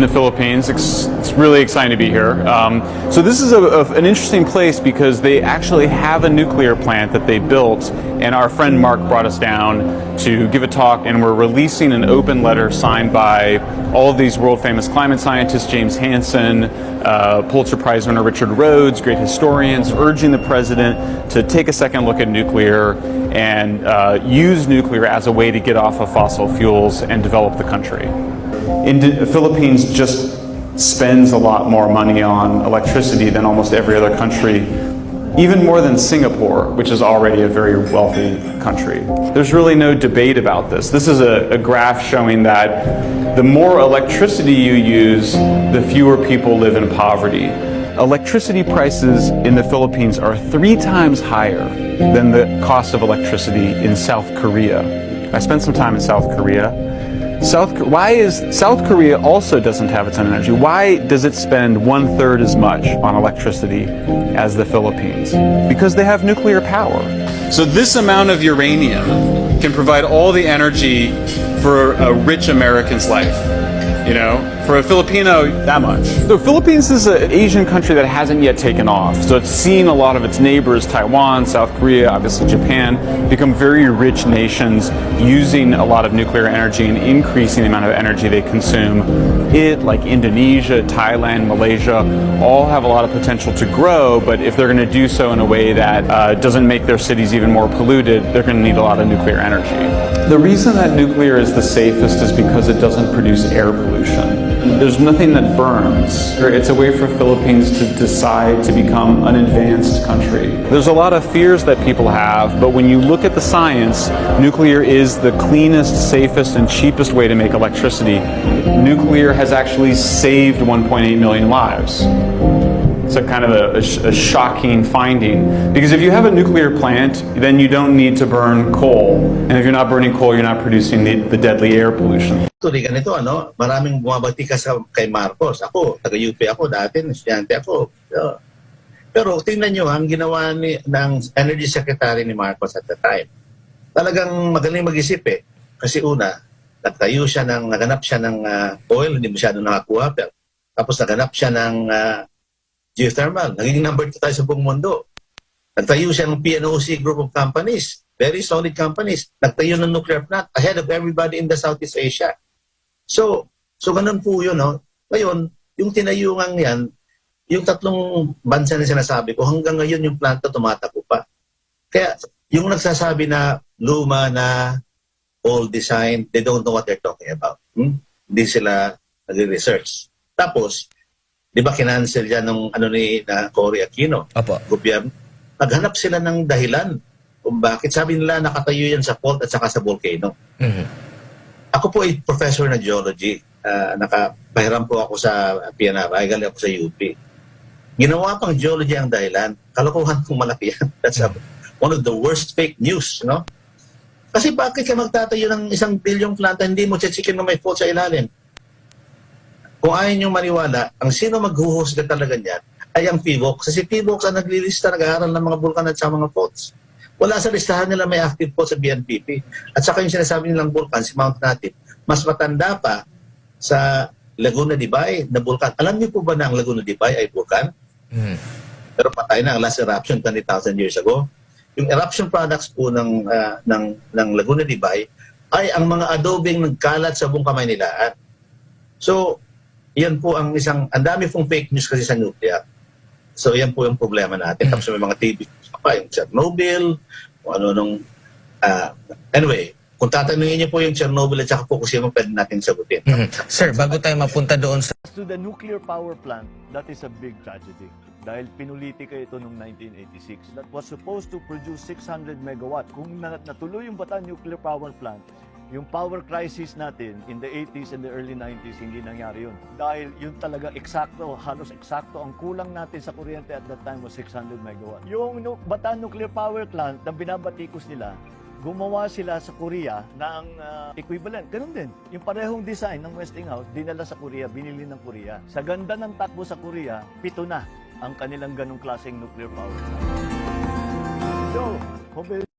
the Philippines. It's really exciting to be here. So this is an interesting place because they actually have a nuclear plant that they built, and our friend Mark brought us down to give a talk, and we're releasing an open letter signed by all of these world-famous climate scientists, James Hansen, Pulitzer Prize winner Richard Rhodes, great historians, urging the president to take a second look at nuclear and use nuclear as a way to get off of fossil fuels and develop the country. The Philippines just spends a lot more money on electricity than almost every other country, even more than Singapore, which is already a very wealthy country. There's really no debate about this. This is a graph showing that the more electricity you use, the fewer people live in poverty. Electricity prices in the Philippines are 3 times higher than the cost of electricity in South Korea. I spent some time in South Korea. South Korea also doesn't have its own energy? Why does it spend 1/3 as much on electricity as the Philippines? Because they have nuclear power. So this amount of uranium can provide all the energy for a rich American's life. You know, for a Filipino, that much. The Philippines is an Asian country that hasn't yet taken off. So it's seen a lot of its neighbors, Taiwan, South Korea, obviously Japan, become very rich nations using a lot of nuclear energy and increasing the amount of energy they consume. Like Indonesia, Thailand, Malaysia, all have a lot of potential to grow, but if they're going to do so in a way that doesn't make their cities even more polluted, they're going to need a lot of nuclear energy. The reason that nuclear is the safest is because it doesn't produce air pollution. There's nothing that burns. It's a way for Philippines to decide to become an advanced country. There's a lot of fears that people have, but when you look at the science, nuclear is the cleanest, safest, and cheapest way to make electricity. Nuclear has actually saved 1.8 million lives. It's a kind of a shocking finding, because if you have a nuclear plant, then you don't need to burn coal, and if you're not burning coal, you're not producing the deadly air pollution. Actually, ganito, maraming bumabati ka kay Marcos. Ako, taga-UP ako dati, estudyante ako. Pero tingnan nyo, ang ginawa ng Energy Secretary ni Marcos at the time, talagang magaling mag-isip eh. Kasi una, naganap siya ng oil, hindi masyado nakakuha, pero tapos naganap siya ng geothermal. Naging number 2 tayo sa buong mundo. Nagtayo siya ng PNOC group of companies, very solid companies. Nagtayo ng nuclear plant ahead of everybody in the Southeast Asia. So ganun po yun. No? Ngayon, yung tinayungan yan, yung 3 bansa na sinasabi ko, hanggang ngayon yung planta tumatakbo pa. Kaya yung nagsasabi na luma na, old design, they don't know what they're talking about. Hindi sila nag-research. Tapos, di ba kinancel dyan ng Cory Aquino? Apo. Gobyerno. Naghanap sila ng dahilan kung bakit. Sabi nila nakatayo yan sa fault at saka sa volcano. Ako po ay professor na geology. Nakapahiram po ako sa PNRI, galing ako sa UP. Ginawa pang geology ang dahilan. Kalokohan kong malaki yan. That's one of the worst fake news. No? Kasi bakit ka magtatayo ng 1 bilyong planta, hindi mo chichikin na may fault sa ilalim? Kung ayaw niyong maniwala, ang sino maghuhusga talaga niyan ay ang PHIVOLCS. Kasi PHIVOLCS ang naglilista, nag-aaral ng mga bulkan at sa mga faults. Wala sa listahan nila may active fault sa BNPP. At saka yung sinasabi nilang bulkan, si Mount Natin, mas matanda pa sa Laguna de Bay na bulkan. Alam niyo po ba na ang Laguna de Bay ay bulkan? Pero patay na ang last eruption 20,000 years ago. Yung eruption products po ng Laguna de Bay ay ang mga adobeng nagkalat sa buong Kamaynilaan. So, yan po ang ang dami pong fake news kasi sa nuclear. So, yan po yung problema natin. Tapos may mga TV pa, yung Chernobyl, kung anyway, kung tatanungin niyo po yung Chernobyl at saka Fukushima, pwede natin sagutin. Sir, bago tayo mapunta doon sa... To the nuclear power plant, that is a big tragedy. Dahil pinulitika ito noong 1986. That was supposed to produce 600 megawatt. Kung natuloy yung Bataan Nuclear Power Plant, yung power crisis natin in the 80s and the early 90s, hindi nangyari yun. Dahil yun talaga eksakto, halos eksakto, ang kulang natin sa kuryente at that time was 600 megawatt. Yung Bataan Nuclear Power Plant na binabatikos nila, gumawa sila sa Korea ng equivalent. Ganun din. Yung parehong design ng Westinghouse, dinala sa Korea, binili ng Korea. Sa ganda ng takbo sa Korea, 7 na ang kanilang ganong klaseng nuclear power plant. So,